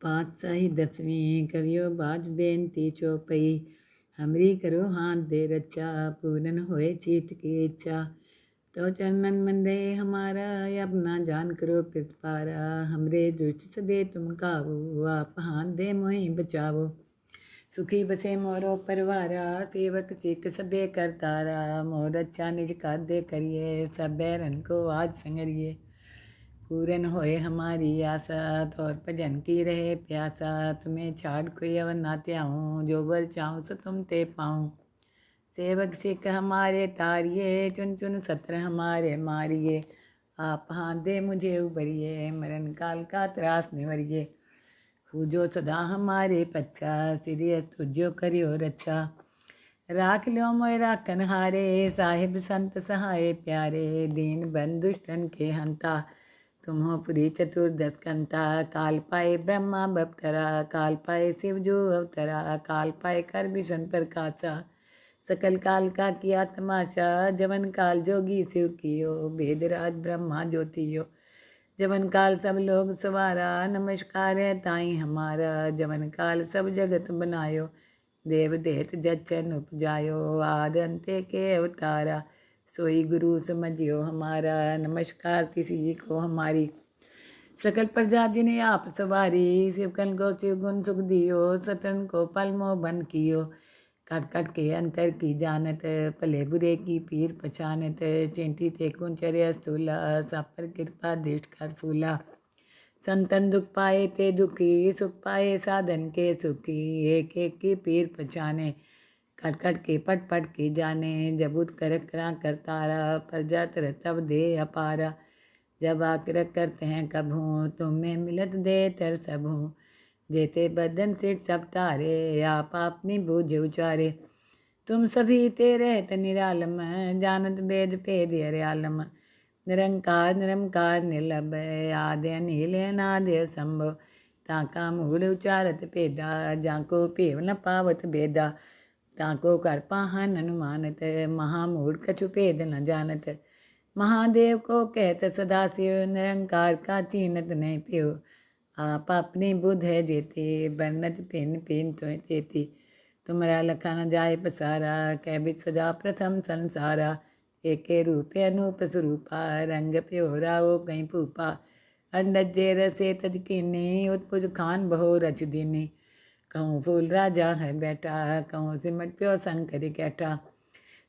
पातशाही 10वीं कवियो बाज बेनती चौपई। हमरी करो हाथ दे रचा, पूरन होए चीत की इच्छा। तो चरणन मन रहे हमारा, अब ना जान करो प्रतिपारा। हमरे दुष्ट सबे तुम कावो, आप हाथ दे मोहि बचावो। सुखी बसे मोरो परवारा, सेवक सिख सबे करतारा। मोर अच्छा निज कादे करिए, सब बैरन को आज संगरिए। पूरन होए हमारी आशा, तौर भजन की रहे प्यासा। तुम्हें छाड़ कोई अवर ना त्याऊँ, जो बर चाहूँ सो तुम ते पाऊँ। सेवक सिख हमारे तारिये, चुन चुन सत्र हमारे मारिए। आप हाथ दे मुझे उबरिए, मरण काल का त्रास निवरिए। पूजो सदा हमारे पच्छा, सिरिय तुझो करियो रक्षा। राख लो मोय राखन हारे, साहिब संत सहाय प्यारे। दीन बंधुष्टन के हंता, तुम हो पुरी चतुर्दश कंता। काल पाए ब्रह्मा बपतरा, काल पाए शिव जो अवतरा। काल पाए कर भीषण प्रकाशा, सकल काल का किया तमाशा। जवन काल जोगी शिव कियो, भेदराज ब्रह्मा ज्योतियो। जवन काल सब लोग सवारा, नमस्कार है ताई हमारा। जवन काल सब जगत बनायो, देव देत जचन उपजायो। आद अंते के अवतारा, सोई गुरु समझियो हमारा। नमस्कार किसी को हमारी, सकल प्रजा जिन्हें आप सवारी। शिवकन को शिव गुण सुख दियो, सतन को पल मोह बन कियो। कट कट के अंतर की जानत, भले बुरे की पीर पछानत। चिंटी ते कुंचर्य स्थूला, सब पर कृपा दृष्ट कर फूला। संतन दुख पाए ते दुखी, सुख पाए साधन के सुखी। एक एक की पीर पछाने, कट कट के पट पट के जाने। जबुत कर करा करतारा, प्रजा तर तब दे अपारा। जब आकर करते हैं कभूँ, तुम्हें मिलत दे तर सबूँ। जेते बदन सिर सब तारे, आप अपनी बूझ उचारे। तुम सभी ते रहत निरालम, जानत वेद भेद अर्यालम। निरंकार निरंकार निर्लभ, आदि अनिल अनादि असंभव। ताका मूढ़ उचारत भेदा, जाको भेव न पावत भेदा। ताको कर पाहन अनुमानत, महामूढ़ कछु भेद न जानत। महादेव को कहत सदा शिव, निरंकार का चीनत नहीं प्यो। आप अपनी बुध है जेते, बरनत पिन पिन तो तेती। तुम्हारा लखा न जाए पसारा, कैबित सजा प्रथम संसारा। एके रूपे अनूप स्वरूपा, रंग प्योरा वो कहीं भूपा। अंडज जे रसे तज कीनी, उत्पुज खान बहु रच दीनी। कहूँ फूल राजा है बैठा, कहूँ सिमट प्यो शंकर कैठा।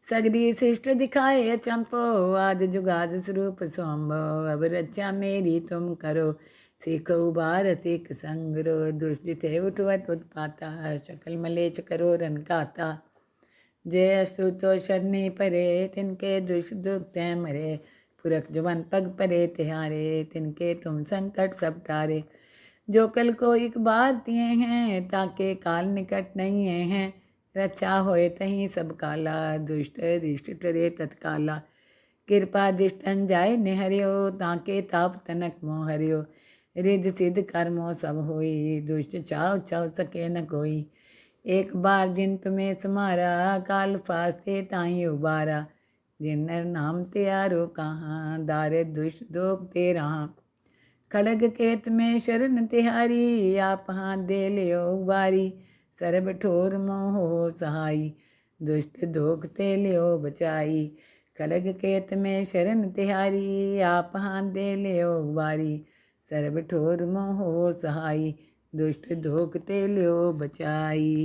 सगरी शिष्ट दिखाए चंपो, आदि जुगाद स्वरूप सोम्बो। अब रक्षा मेरी तुम करो, सीखो उबार सीख संगरो। दुष्ट थे उठवत उत्पाता, शकल मलेच करो रन काता। जय अस्तुतो शरणी परे, तिनके दुष्ट दुख तै मरे। पुरख जुवन पग परे तिहारे, तिनके तुम संकट सब टारे। जो कल को एक बार दिए हैं, ताके काल निकट नहीं हैं। रक्षा होए तहीं सब काला, दुष्ट रिष्ट टरे तत्काला। कृपा दृष्टन जाय निहरियो, ताके ताप तनक मोह हरियो। रिद्ध सिद्ध कर्मों सब होई, दुष्ट चाव चाव सके न कोई। एक बार जिन तुम्हें समारा, काल फास्ते ताई उबारा। जिन नर नाम त्यारो कहाँ, दारे दुष्ट दोग ते रहा। खड़ग केत में शरण तिहारी, आप हाथ दे लियो उबारी। सरब ठोर मोहो सहाई, दुष्ट दोख ते लियो बचाई। खड़ग केत में शरण तिहारी, आप हाथ दे लियो उबारी। सरब ठोर मोहो सहाई, दुष्ट दोख ते लियो बचाई।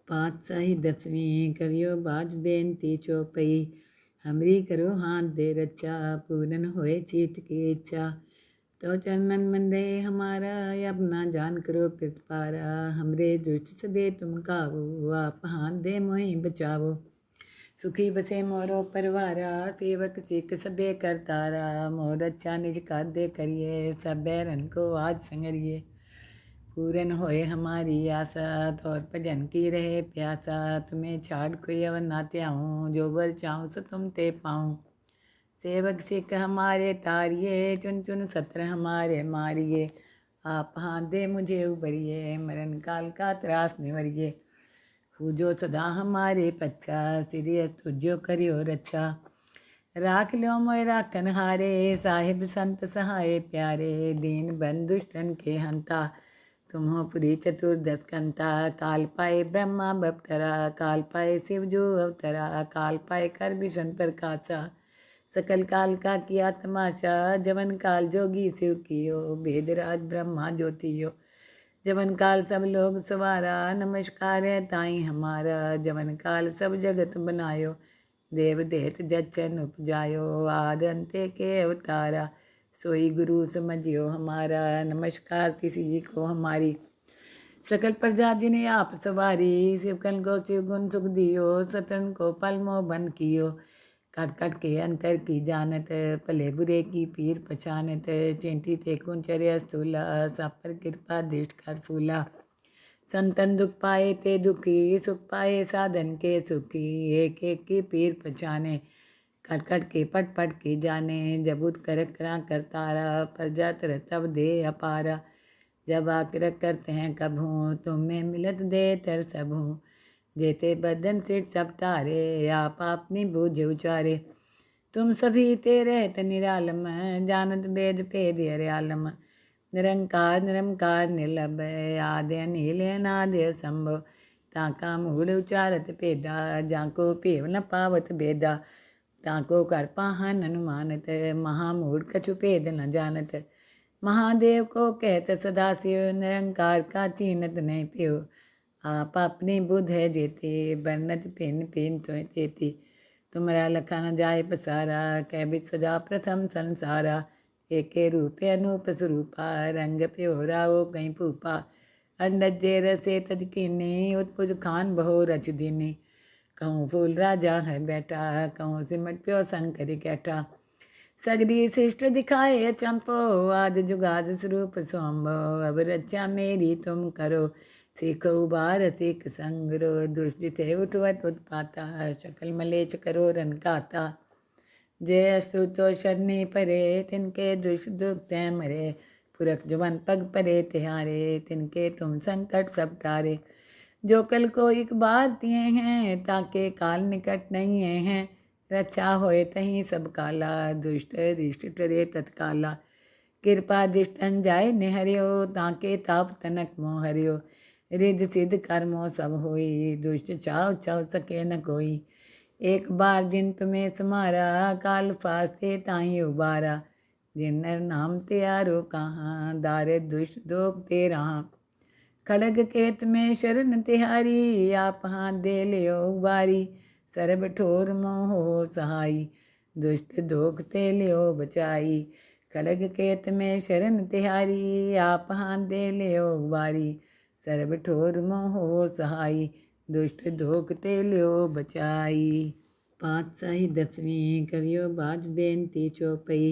पातशाही 10वीं कवियो बाज बेनती चौपई। हमरी करो हाथ दे रचा, पूरन होए चीत की इच्छा। तो चरणन मन रहे हमारा, अब ना जान करो प्रतिपारा। हमरे दुष्ट सबे तुम कावो, आप हाथ दे मोहि बचावो। सुखी बसे मोरो परवारा, सेवक सिख सबे करतारा। मोर अच्छा निज कादे करिए, सब बैरन को आज संगरिए। पूरन होए हमारी आशा, तौर भजन की रहे प्यासा। तुम्हें छाड़ कोई अवर ना त्याऊँ, जो बर चाहूँ सो तुम ते पाऊँ। सेवक सिख हमारे तारिये, चुन चुन सत्र हमारे मारिए। आप हाथ दे मुझे उबरिए, मरण काल का त्रास निवरिए। पूजो सदा हमारे पच्छा, सिरिय तुझो करियो रक्षा। राख लो मोय राखन हारे, साहिब संत सहाय प्यारे। दीन बंधुष्टन के हंता, तुम हो पुरी चतुर्दश कंता, काल पाए ब्रह्मा बपतरा, काल पाए शिव जो अवतरा, काल पाए कर भीषण प्रकाशा, सकल काल का किया तमाशा, जवन काल जोगी शिव कियो, भेदराज ब्रह्मा ज्योतियो, जवन काल सब लोग सवारा, नमस्कार है ताई हमारा, जवन काल सब जगत बनायो, देव देत जचन उपजायो, आद अंते के अवतारा, सोई गुरु समझियो हमारा, नमस्कार किसी को हमारी, सकल प्रजा जिन्हें आप सवारी, शिवकन को शिव गुण सुख दियो, सतन को पल मोह बंद कियो, कट कट के अंतर की जानत, भले बुरे की पीर पछानत, चिंटी ते कुंचर्य स्थूला, सब पर कृपा दृष्ट कर फूला, संतन दुख पाए ते दुखी, सुख पाए साधन के सुखी, एक एक की पीर पछाने, कट कट के पट पट के जाने, जबूत कर करा करतारा, प्रजा तर तब दे अपारा, जब आकर करते हैं कब हूँ, तुम्हें मिलत दे तर सब हूँ, जेते बदन सिर सब तारे, आप अपनी बूझ उचारे, तुम सभी ते रहत निरालम, जानत वेद भेद हरियालम, निरंकार निरंकार निर्लभ, आद्य अनिल अनाद्य संभव, ताका मूढ़ उचारत भेदा, जाको भेव न पावत भेदा, ताको कर पाहन अनुमानत, महामूढ़ कछु भेद न जानत, महादेव को कहत सदाशिव, निरंकार का चीनत नहीं प्यो, आप अपनी बुध है जेते, बरनत पिन पिन तो तेती, तुम्हारा लखा न जाए पसारा, कैबित सजा प्रथम संसारा, एके रूपे अनूप स्वरूपा, रंग प्योरा वो कहीं पूपा, अंडजे रसे तज कीनी, उत्पुज खान बहु रच दीनी, कहूँ फूल राजा है बैठा, कहूँ सिमट प्यो शंकर कैठा, सगरी शिष्ट दिखाए चंपो, आद जुगाद स्वरूप सोम्बो, अब रक्षा मेरी तुम करो, सीखो उबार सीख संगरो, दुष्ट थे उठवत उत्पाता, शकल मलेच करो रन गाता, जय अस्तु तो शरणी परे, तिनके दुष्ट दुख तै मरे, पुरख जवन पग परे तिहारे, तिनके तुम संकट सब तारे, जो कल को एक बार दिए हैं, ताके काल निकट नहीं हैं, रक्षा होए तहीं सब काला, दुष्ट रिष्ट टरे तत्काला, कृपा दृष्टन जाय निहरियो, ताके ताप तनक मोह हरियो, रिद्ध सिद्ध कर्मों सब होई, दुष्ट चाव चाव सके न कोई, एक बार जिन तुम्हें समारा, काल फास्ते ताई उबारा, जिन नर नाम त्यारो कहाँ, दारे दुष्ट दोग ते रहा, खड़ग केत में शरण तिहारी, आप हाथ दे लियो उबारी, सरब ठोर मोह हो सहाई, दुष्ट दोख ते लियो बचाई, खड़ग केत में शरण तिहारी, आप हाथ दे लियो उबारी, सर्व ठोर मोह हो सहाई, दुष्ट दोख ते लियो बचाई। पातशाही दसवीं कवियो बाज बेनती चौपई,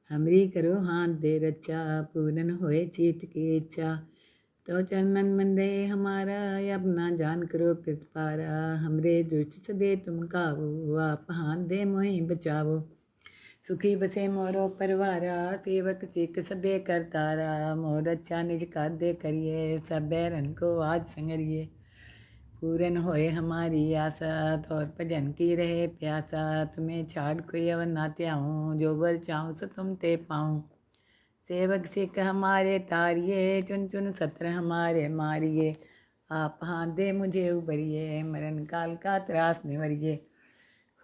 हमरी करो हाथ दे रचा, पूरन होए चीत की इच्छा, तो चरणन मन रहे हमारा, अपना जान करो प्रतिपारा, हमरे दुष्ट सबे तुम कावो, आप हाथ दे मोहि बचावो, सुखी बसे मोरो परवारा, सेवक सिख सबे करतारा, मोर अच्छा निज कादे करिए, सब बैरन को आज संगरिए, पूरन होए हमारी आशा, तौर भजन की रहे प्यासा, तुम्हें छाड़ कोई अवर ना त्याऊँ, जो बर चाहूँ सो तुम ते पाऊँ, सेवक सिख हमारे तारिये, चुन चुन सत्र हमारे मारिए, आप हाथ दे मुझे उबरिए, मरण काल का त्रास निवरिए,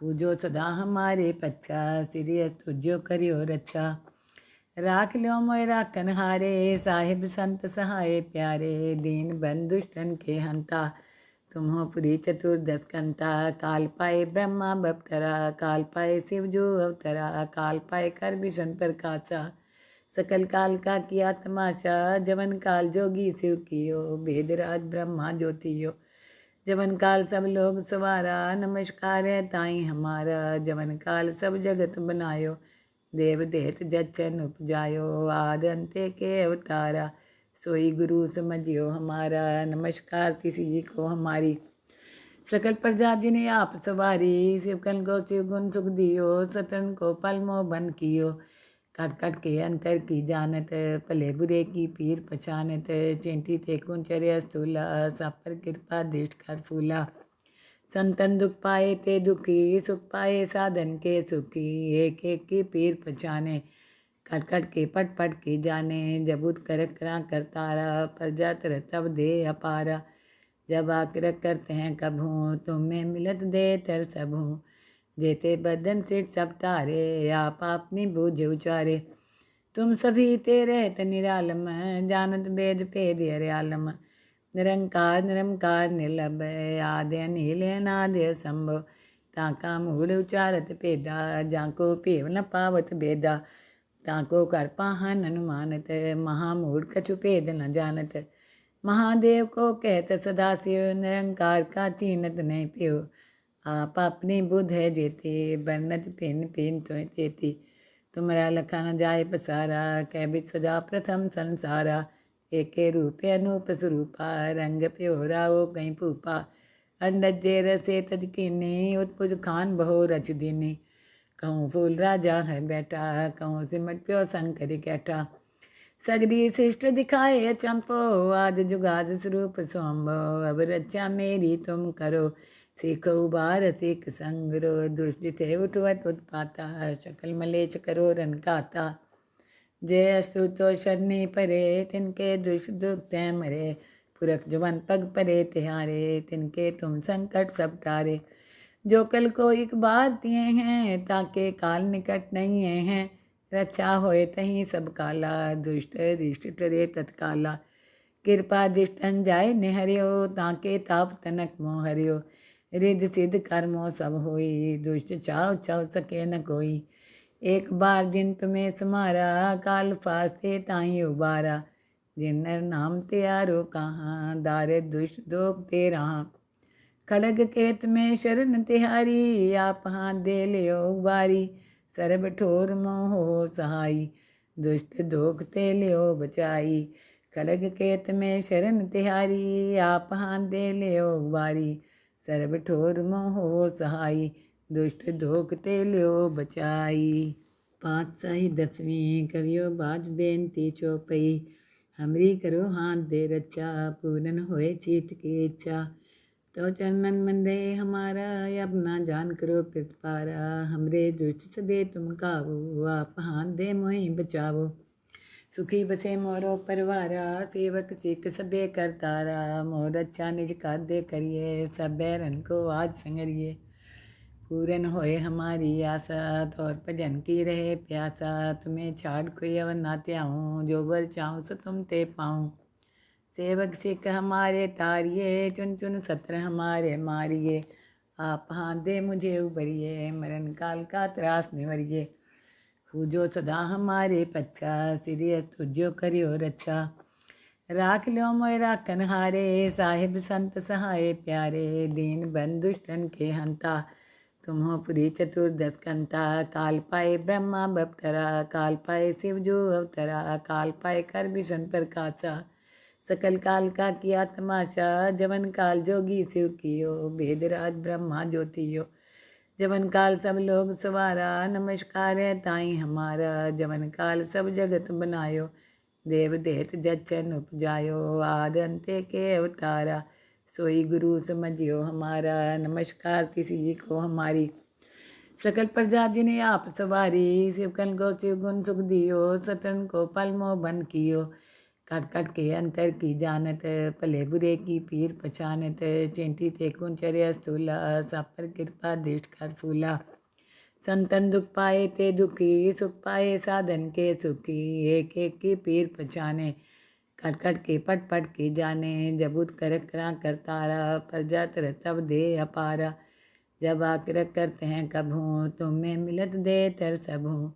पूजो सदा हमारे पच्छा, सिरियस तुझो करियो रक्षा, राख लो मोय राखन हारे, साहिब संत सहाय प्यारे, दीन बंधु दुष्टन के हंता, तुम हो पुरी चतुर्दश कंता, काल पाए ब्रह्मा बपतरा, काल पाए शिव जो अवतरा, काल पाए कर भीषण प्रकाशा, सकल काल का किया तमाशा, जवन काल जोगी शिव कियो, भेदराज ब्रह्मा ज्योतियो, जवन काल सब लोग सवारा, नमस्कार है ताई हमारा, जवन काल सब जगत बनायो, देव देत जचन उपजायो, आद अंते के अवतारा, सोई गुरु समझियो हमारा, नमस्कार किसी को हमारी, सकल प्रजा जिन्हें आप सवारी, शिवकन को शिव गुण सुख दियो, सतन को पल मोह बंद कियो, कट कट के अंतर की जानत, भले बुरे की पीर पछानत, चिंटी ते कुंचर्य स्थूला, सब पर कृपा दृष्ट कर फूला, संतन दुख पाए ते दुखी, सुख पाए साधन के सुखी, एक एक की पीर पछाने, कट कट के पट पट के जाने, जबूत कर करा करतारा, प्रजा तर तब दे अपारा। जब आकर करते हैं कब हूँ, तुम्हें मिलत दे तर सब हूँ। जेते बदन सिर सब तारे, आप अपनी बूझ उचारे। तुम सभी तेरे रहत निरालम, जानत वेद भेद अर्यालम। निरंकार निरंकार निर्लभय, आद्य नील अनाद्य संभव। ताका मूढ़ उचारत भेदा, जाको भेव न पावत भेदा। ताको कर पाहन अनुमानत, महामूढ़ कछु भेद न जानत। महादेव को कहत सदाशिव, निरंकार का चीनत नहीं प्यो। आप अपनी बुध है जेते, बरनत पिन पिन तो तेती। तुमरा लखा न जाय पसारा, कैबित सजा प्रथम संसारा। एके रूपे अनूप स्वरूपा, रंग प्योरा वो कहीं भूपा। अंडजे रसे तज कीनी, उत्पुज खान बहु रच दीनी। कहूँ फूल राजा है बैठा, कहूँ सिमट प्यो शंकर कैठा। सगरी शिष्ट दिखाए चंपो, आद जुगाद स्वरूप सोम्बो। अब रक्षा मेरी तुम करो, सीखो उबार सीख संगरो। दुष्ट थे उठवत उत्पाता, शकल मलेच करो रन काता। जय अस्तु तो शनि परे, तिनके दुष्ट दुख तै मरे। पुरख जुबन पग परे तिहारे, तिनके तुम संकट सब टारे। जो कल को एक बार दिए हैं, ताके काल निकट नहीं हैं। रक्षा होए तहीं सब काला, दुष्ट रिष्ट टरे तत्काला। कृपा दृष्टन जाय निहरियो, ताके ताप तनक मोह हरियो। रिद्ध सिद्ध कर्मो सब होई, दुष्ट चाव चाव सके न कोई। एक बार जिन तुम्हें समारा, काल फास्ते ताई उबारा। जिन नर नाम त्यारो कहाँ, दारे दुष्ट दोग ते रहा। खड़ग केत में शरण तिहारी, आप हाथ दे लियो उबारी। सरब ठोर मोह सहाई, दुष्ट दोख ते लियो बचाई। खड़ग केत में शरण तिहारी, आप हाथ दे लियो उबारी। सरब ठोर मोह सहाई, दुष्ट दोख ते लियो बचाई। पातशाही 10वीं कवियो बाज बेनती चौपई। हमरी करो हाथ दे रचा, पूरन होए चीत की इच्छा। तो चरणन मन रहे हमारा, अपना जान करो प्रतिपारा। हमरे दुष्ट सबे तुम कावो, आप हाथ दे मोहि बचावो। सुखी बसे मोरो परवारा, सेवक सिख सबे करतारा। मोर अच्छा निज कार्य करिए, सब बैरन को आज संगरिए। पूरन होए हमारी आशा, तौर भजन की रहे प्यासा। तुम्हें छाड़ कोई अवर ना त्याऊँ, जो वर चाहूँ सो तुम ते पाऊँ। सेवक सिख हमारे तारिये, चुन चुन सत्र हमारे मारिए। आप हाथ दे मुझे उबरिए, मरण काल का त्रास निवरिए। पूजो सदा हमारे पच्छा, सिरियस तुझो करियो रक्षा। राख लो मोय राखन हारे, साहिब संत सहाय प्यारे। दीन बंधु दुष्टन के हंता, तुम हो पुरी चतुर्दश कंता। काल पाए ब्रह्मा बपतरा, काल पाए शिव जो अवतरा। काल पाए कर विष्णु प्रकाशा, सकल काल का किया तमाशा। जवन काल जोगी शिव कियो, भेदराज ब्रह्मा ज्योतियो। जवन काल सब लोग सवारा, नमस्कार है ताई हमारा। जवन काल सब जगत बनायो, देव देत जचन उपजायो। आद अंते के अवतारा, सोई गुरु समझियो हमारा। नमस्कार किसी को हमारी, सकल प्रजा जिन्हें आप सवारी। शिवकन को शिव गुण सुख दियो, सतन को पल मोह बन कियो। कट कट के अंतर की जानत, भले बुरे की पीर पछानत। चिंटी ते कुंचर्य स्थूला, सब पर कृपा दृष्ट कर फूला। संतन दुख पाए ते दुखी, सुख पाए साधन के सुखी। एक एक की पीर पछाने, कट कट के पट पट के जाने। जबूत कर करा करतारा, प्रजा तर तब दे अपारा। जब आकर करते हैं कब हूँ, तुम्हें मिलत दे तर सब हूँ।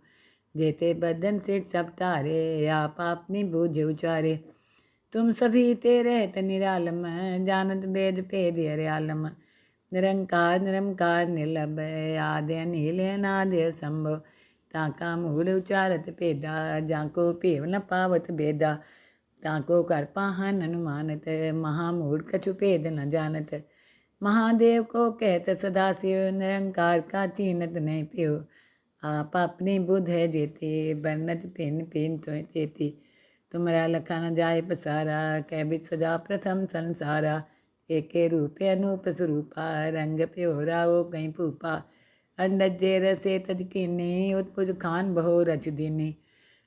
जेते बदन सिर सब तारे, आप अपनी बूझ उचारे। तुम सभी तेरे रहत निरालम, जानत वेद भेद अर्यालम। निरंकार निरंकार निर्लभय, आद्य नील अनाद्य संभव। ताका मूढ़ उचारत भेदा, जाको भेव न पावत भेदा। ताको कर पाहन अनुमानत, महामूढ़ कछु भेद न जानत। महादेव को कहत सदाशिव, निरंकार का चीनत नहीं प्यो। आप अपनी बुध है जेते, बरनत पिन पिन तो तेती। तुमरा लखा न जाय पसारा, कैबित सजा प्रथम संसारा। एके रूपे अनूप स्वरूपा, रंग प्योरा वो कहीं भूपा। अंडजे रसे तज कीनी, उत्पुज खान बहु रच दीनी।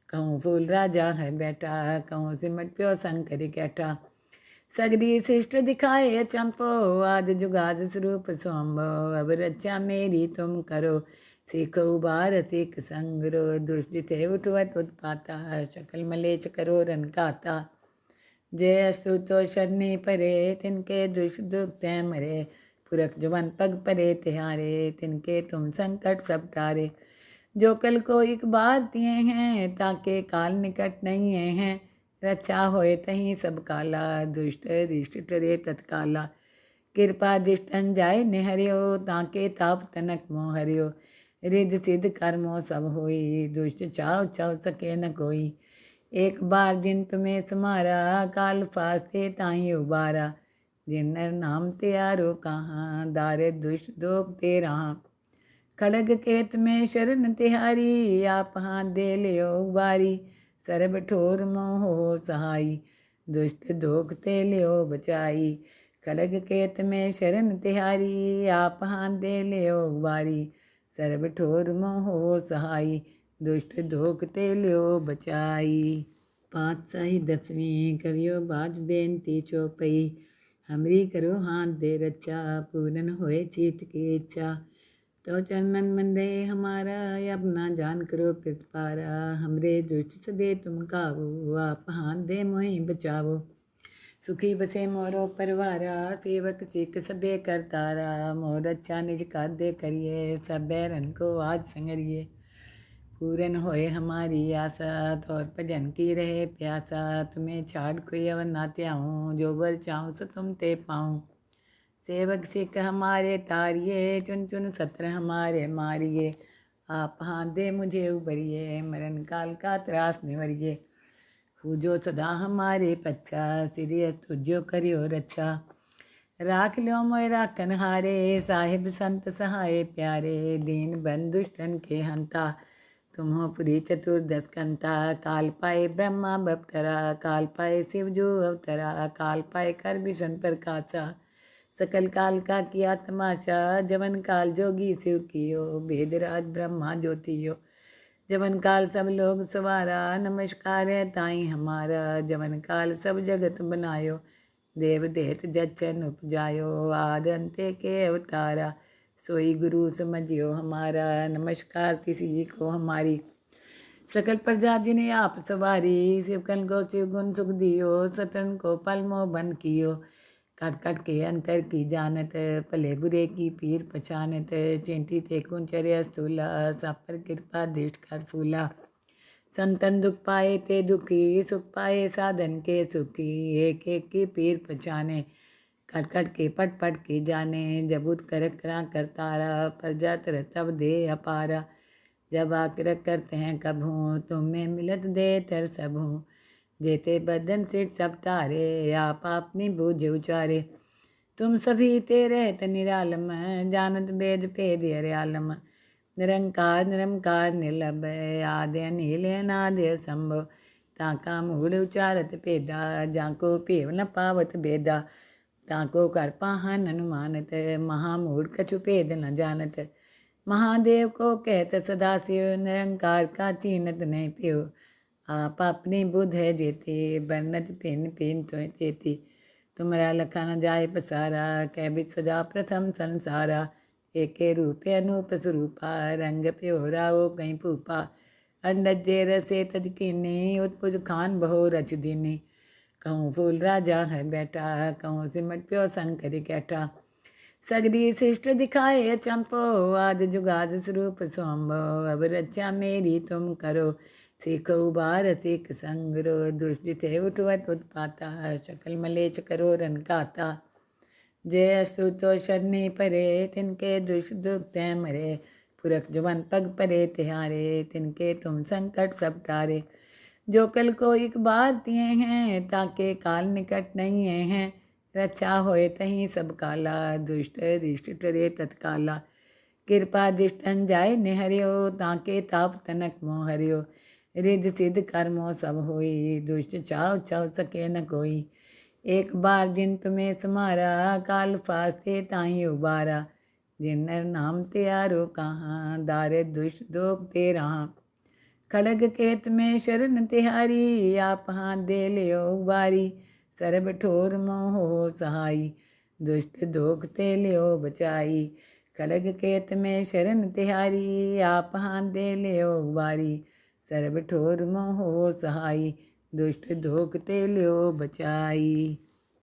कहूँ फूल राजा है बैठा, कहूँ सिमट प्यो शंकर कैठा। सगरी शिष्ट दिखाए चंपो, आद जुगाद स्वरूप सोम्बो। अब रक्षा मेरी तुम करो, सीखो उबार सीख संगरो। दुष्ट थे उठवत उत्पाता, शकल मलेच करो रन काता। जय अस्तु तो शनि परे, तिनके दुष्ट दुख तय मरे। पुरख जुबन पग परे तिहारे, तिनके तुम संकट सब तारे। जो कल को एक बार तिए हैं, ताके काल निकट नहीं हैं। रक्षा होए तहीं सब काला, दुष्ट रिष्ट टरे तत्काला। कृपा दृष्टन जाय निहरियो, ताके ताप तनक मोह हरियो। रिद्ध सिद्ध कर्मो सब होई, दुष्ट चाव चाव सके न कोई। एक बार जिन तुम्हें समारा, काल फास्ते ताही उबारा। जिन नर नाम त्यारो कहाँ, दारे दुष्ट दोग ते रहा। खड़ग केत में शरण तिहारी, आप हाथ दे लियो उबारी। सरब ठोर मोहो सहाई, दुष्ट दोख ते लियो बचाई। खड़ग केत में शरण तिहारी, आप हाथ दे लियो उबारी। सरब ठोर मोहो सहाई, दुष्ट दोख ते लियो बचाई। पातशाही 10वीं कवियो बाज बेनती चौपई। हमरी करो हाथ दे रक्षा, पूरन होए चीत की इच्छा। तो चरणन मन रहे हमारा, अपना जान करो प्रतिपारा। हमरे दुष्ट सबे तुम कावो, आप हाथ दे मोहि बचावो। सुखी बसे मोरो परवारा, सेवक सिख सबे करतारा। मोर अच्छा निज कादे करिए, सब बैरन को आज संगरिए। पूरन होए हमारी आशा, तौर भजन की रहे प्यासा। तुम्हें छाड़ कोई अवर ना त्याऊँ, जो बर चाहूँ सो तुम ते पाऊँ। सेवक सिख हमारे तारिये, चुन चुन सत्र हमारे मारिए। आप हाथ दे मुझे उबरिए, मरण काल का त्रास निवरिए। पूजो सदा हमारे पच्छा, सिरिय तुझो करियो रक्षा। राख लो मोय राखन हारे, साहिब संत सहाय प्यारे। दीन बंधु दुष्टन के हंता, तुम हो पुरी चतुर्दश कंता। काल पाए ब्रह्मा बपतरा, काल पाए शिव जो अवतरा। काल पाए कर विष्ण प्रकाशा, सकल काल का किया तमाशा। जवन काल जोगी शिव कियो, भेदराज ब्रह्मा ज्योतियो। जवन काल सब लोग सवारा, नमस्कार है ताई हमारा। जवन काल सब जगत बनायो, देव देत जचन उपजायो। आद अंते के अवतारा, सोई गुरु समझियो हमारा। नमस्कार किसी को हमारी, सकल प्रजा जिन्हें आप सवारी। शिवकन को शिव गुण सुख दियो, सतन को पल मोह बंद कियो। कट कट के अंतर की जानत, भले बुरे की पीर पहचानत। चिंटी ते कुंचर्य स्थूला, सब पर कृपा दृष्ट कर फूला। संतन दुख पाए ते दुखी, सुख पाए साधन के सुखी। एक एक की पीर पहचाने, कट कट के पट पट के जाने। जब उत कर करा करतारा, प्रजा तर तब दे अपारा। जब आकर करते हैं कब हूँ, तुम्हें मिलत दे तर सब हूँ। जेते बदन सिर सब तारे, आप अपनी बूझ उचारे। तुम सभी ते रहत निरालम, जानत वेद भेद हरियालम। निरंकार निरंकार निर्लभ, आद्य अनिल अनाद्य संभव। ताका मूढ़ उचारत भेदा, जाको भेव न पावत भेदा। ताको कर पाहन अनुमानत, महामूढ़ कछु भेद न जानत। महादेव को कहत सदाशिव, निरंकार का चीनत नहीं प्यो। आप अपनी बुध है जेते, बरनत पिन पिन तो तेती। तुम्हारा लखा न जाए पसारा, कैबित सजा प्रथम संसारा। एके रूपे अनूप स्वरूपा, रंग प्योरा वो कहीं भूपा। अंडज जे रसे तज कीनी, उत्पुज खान बहु रच दीनी। कहूँ फूल राजा है बैठा, कहूँ सिमट प्यो शंकर कैठा। सगरी शिष्ट दिखाए चंपो, आद जुगाद स्वरूप सोम्बो। अब रक्षा मेरी तुम करो, सीखो उबार सीख संगरो। दुष्ट थे उठवत उत्पाता, शकल मलेच करो रन काता। जय अस्तु तो शनि परे, तिनके दुष्ट दुख तय मरे। पुरख जुबन पग परे तिहारे, तिनके तुम संकट सब तारे। जो कल को एक बार तिए हैं, ताके काल निकट नहीं हैं। रक्षा होए तहीं सब काला, दुष्ट रिष्ट टरे तत्काला। कृपा दृष्टन जाय निहरियो, ताके ताप तनक मोह हरियो। रिद्ध सिद्ध कर्मो सब होई, दुष्ट चाव चाव सके न कोई। एक बार जिन तुम्हें समारा, काल फास्ते ताही उबारा। जिन नर नाम त्यारो कहाँ, दारे दुष्ट दोग ते रहा। खड़ग केत में शरण तिहारी, आप हाथ दे लियो उबारी। सर्ब ठोर मोह सहाई, दुष्ट दोख ते लियो बचाई। खड़ग केत में शरण तिहारी, आप हाथ दे लियो उबारी। सर्ब ठोर मोह सहाई, दुष्ट दोख ते लियो बचाई।